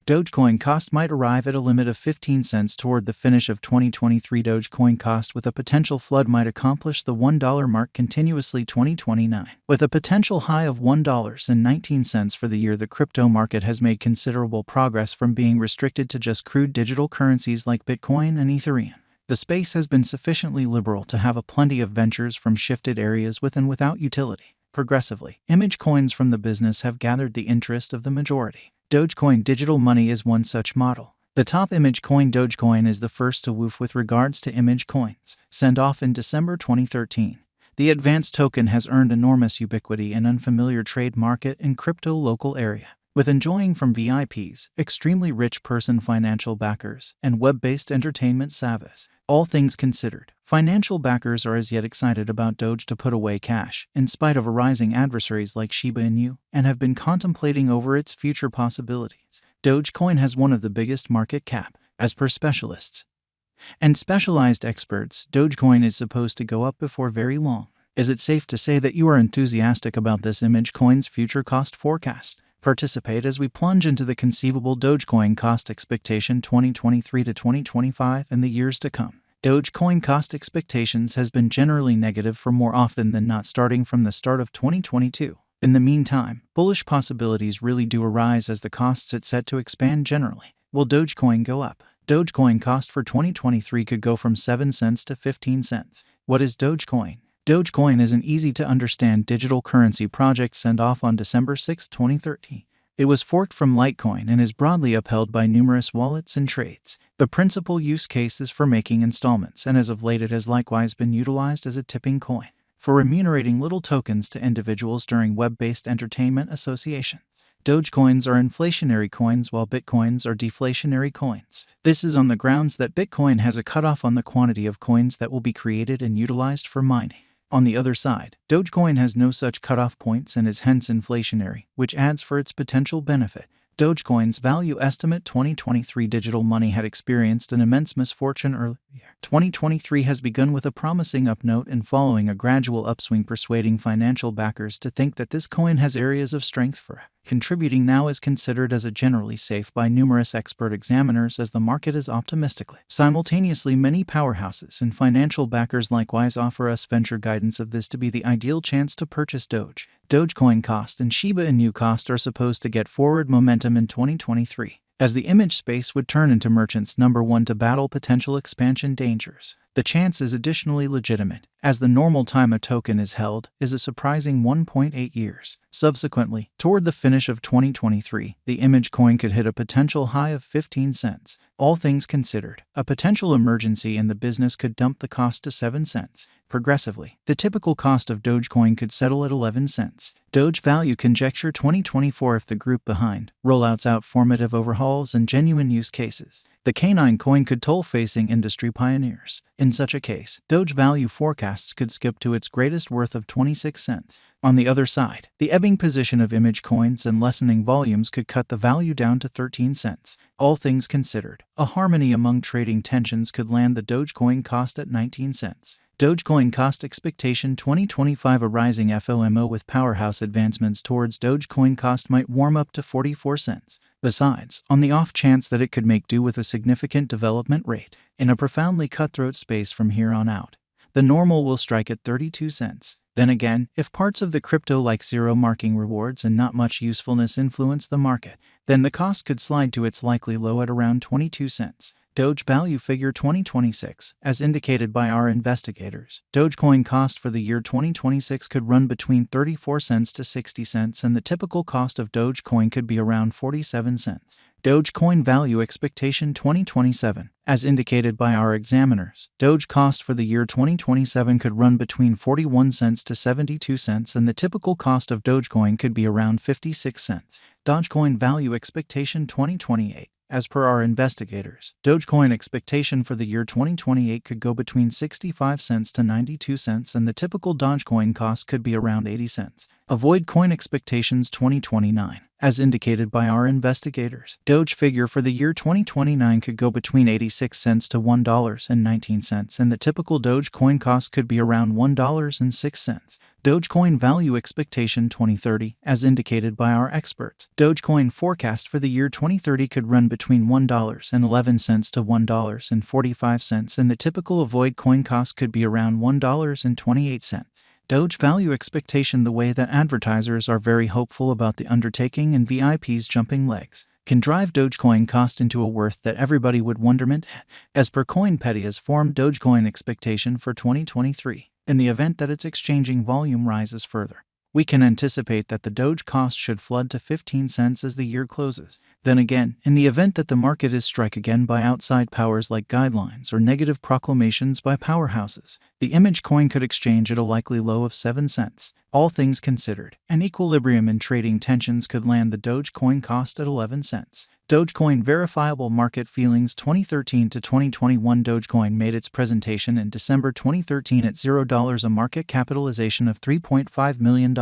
Dogecoin cost might arrive at a limit of 15 cents toward the finish of 2023. Dogecoin cost with a potential flood might accomplish the $1 mark continuously 2029. With a potential high of $1.19 for the year, the crypto market has made considerable progress from being restricted to just crude digital currencies like Bitcoin and Ethereum. The space has been sufficiently liberal to have a plenty of ventures from shifted areas with and without utility. Progressively, image coins from the business have gathered the interest of the majority. Dogecoin digital money is one such model. The top image coin Dogecoin is the first to woof with regards to image coins. Sent off in December 2013, the advanced token has earned enormous ubiquity in unfamiliar trade market and crypto local area, with enjoying from VIPs, extremely rich person financial backers, and web-based entertainment savvas. All things considered, financial backers are as yet excited about Doge to put away cash, in spite of arising adversaries like Shiba Inu, and have been contemplating over its future possibilities. Dogecoin has one of the biggest market cap, as per specialists and specialized experts. Dogecoin is supposed to go up before very long. Is it safe to say that you are enthusiastic about this image coin's future cost forecast? Participate as we plunge into the conceivable Dogecoin cost expectation 2023 to 2025 and the years to come. Dogecoin cost expectations has been generally negative for more often than not starting from the start of 2022. In the meantime, bullish possibilities really do arise as the costs are set to expand generally. Will Dogecoin go up? Dogecoin cost for 2023 could go from 7 cents to 15 cents. What is Dogecoin? Dogecoin is an easy-to-understand digital currency project sent off on December 6, 2013. It was forked from Litecoin and is broadly upheld by numerous wallets and trades. The principal use case is for making installments, and as of late it has likewise been utilized as a tipping coin for remunerating little tokens to individuals during web-based entertainment associations. Dogecoins are inflationary coins while Bitcoins are deflationary coins. This is on the grounds that Bitcoin has a cutoff on the quantity of coins that will be created and utilized for mining. On the other side, Dogecoin has no such cutoff points and is hence inflationary, which adds for its potential benefit. Dogecoin's value estimate 2023 digital money had experienced an immense misfortune earlier. 2023 has begun with a promising up note and following a gradual upswing, persuading financial backers to think that this coin has areas of strength for contributing now is considered as a generally safe by numerous expert examiners as the market is optimistically. Simultaneously, many powerhouses and financial backers likewise offer us venture guidance of this to be the ideal chance to purchase Doge. Dogecoin cost and Shiba Inu cost are supposed to get forward momentum in 2023, as the image space would turn into merchants number one to battle potential expansion dangers. The chance is additionally legitimate, as the normal time a token is held is a surprising 1.8 years. Subsequently, toward the finish of 2023, the image coin could hit a potential high of 15 cents. All things considered, a potential emergency in the business could dump the cost to 7 cents. Progressively, the typical cost of Dogecoin could settle at 11 cents. Doge value conjecture 2024 if the group behind rollouts out formative overhauls and genuine use cases. The canine coin could toll facing industry pioneers. In such a case, Doge value forecasts could skip to its greatest worth of 26 cents. On the other side, the ebbing position of image coins and lessening volumes could cut the value down to 13 cents. All things considered, a harmony among trading tensions could land the Dogecoin cost at 19 cents. Dogecoin cost expectation 2025 a rising FOMO with powerhouse advancements towards Dogecoin cost might warm up to 44 cents. Besides, on the off chance that it could make do with a significant development rate in a profoundly cutthroat space from here on out, the normal will strike at 32 cents. Then again, if parts of the crypto like zero marking rewards and not much usefulness influence the market, then the cost could slide to its likely low at around 22 cents. Doge value figure 2026, as indicated by our investigators. Dogecoin cost for the year 2026 could run between 34 cents to 60 cents and the typical cost of Dogecoin could be around 47 cents. Dogecoin value expectation 2027, as indicated by our examiners. Doge cost for the year 2027 could run between 41 cents to 72 cents and the typical cost of Dogecoin could be around 56 cents. Dogecoin value expectation 2028. As per our investigators, Dogecoin expectation for the year 2028 could go between 65 cents to 92 cents and the typical Dogecoin cost could be around 80 cents. Avoid coin expectations 2029, as indicated by our investigators. Doge figure for the year 2029 could go between 86 cents to $1.19, and the typical Dogecoin cost could be around $1.06. Dogecoin value expectation 2030, as indicated by our experts. Dogecoin forecast for the year 2030 could run between $1.11 to $1.45, and the typical avoid coin cost could be around $1.28. Doge value expectation. The way that advertisers are very hopeful about the undertaking and VIPs jumping legs can drive Dogecoin cost into a worth that everybody would wonderment. As per CoinPedia's formed Dogecoin expectation for 2023, in the event that its exchanging volume rises further, we can anticipate that the Doge cost should flood to 15 cents as the year closes. Then again, in the event that the market is struck again by outside powers like guidelines or negative proclamations by powerhouses, the image coin could exchange at a likely low of 7 cents. All things considered, an equilibrium in trading tensions could land the Dogecoin cost at 11 cents. Dogecoin verifiable market feelings. 2013 to 2021. Dogecoin made its presentation in December 2013 at $0, a market capitalization of $3.5 million.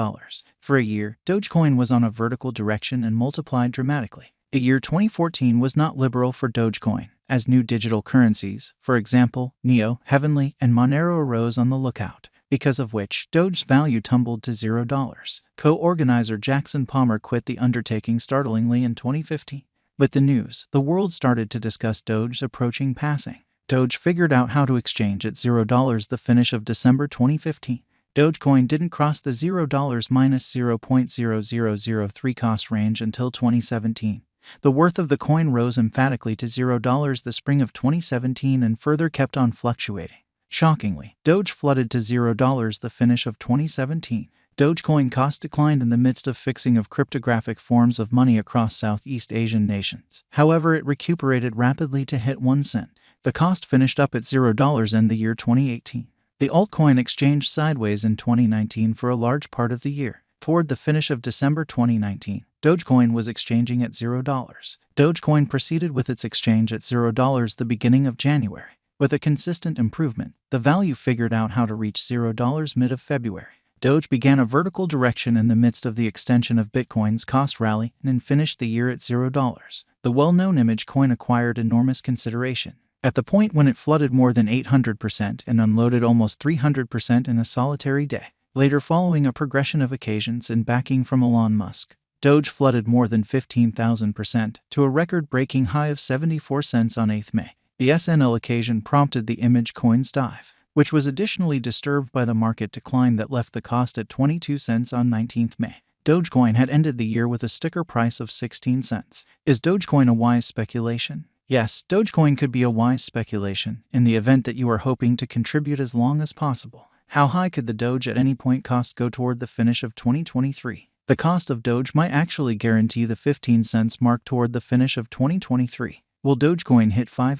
For a year, Dogecoin was on a vertical direction and multiplied dramatically. The year 2014 was not liberal for Dogecoin, as new digital currencies, for example, Neo, Heavenly, and Monero, arose on the lookout, because of which Doge's value tumbled to $0. Co-organizer Jackson Palmer quit the undertaking startlingly in 2015. With the news, the world started to discuss Doge's approaching passing. Doge figured out how to exchange at $0 the finish of December 2015. Dogecoin didn't cross the $0 minus 0.0003 cost range until 2017. The worth of the coin rose emphatically to $0 the spring of 2017 and further kept on fluctuating. Shockingly, Doge flooded to $0 the finish of 2017. Dogecoin cost declined in the midst of fixing of cryptographic forms of money across Southeast Asian nations. However, it recuperated rapidly to hit 1 cent. The cost finished up at $0 in the year 2018. The altcoin exchanged sideways in 2019 for a large part of the year. Toward the finish of December 2019, Dogecoin was exchanging at $0. Dogecoin proceeded with its exchange at $0 the beginning of January. With a consistent improvement, the value figured out how to reach $0 mid of February. Doge began a vertical direction in the midst of the extension of Bitcoin's cost rally and finished the year at $0. The well-known image coin acquired enormous consideration at the point when it flooded more than 800% and unloaded almost 300% in a solitary day. Later, following a progression of occasions and backing from Elon Musk, Doge flooded more than 15,000% to a record-breaking high of 74 cents on 8 May. The SNL occasion prompted the image coin's dive, which was additionally disturbed by the market decline that left the cost at 22 cents on 19 May. Dogecoin had ended the year with a sticker price of 16 cents. Is Dogecoin a wise speculation? Yes, Dogecoin could be a wise speculation in the event that you are hoping to contribute as long as possible. How high could the Doge at any point cost go toward the finish of 2023? The cost of Doge might actually guarantee the 15 cents mark toward the finish of 2023. Will Dogecoin hit $5?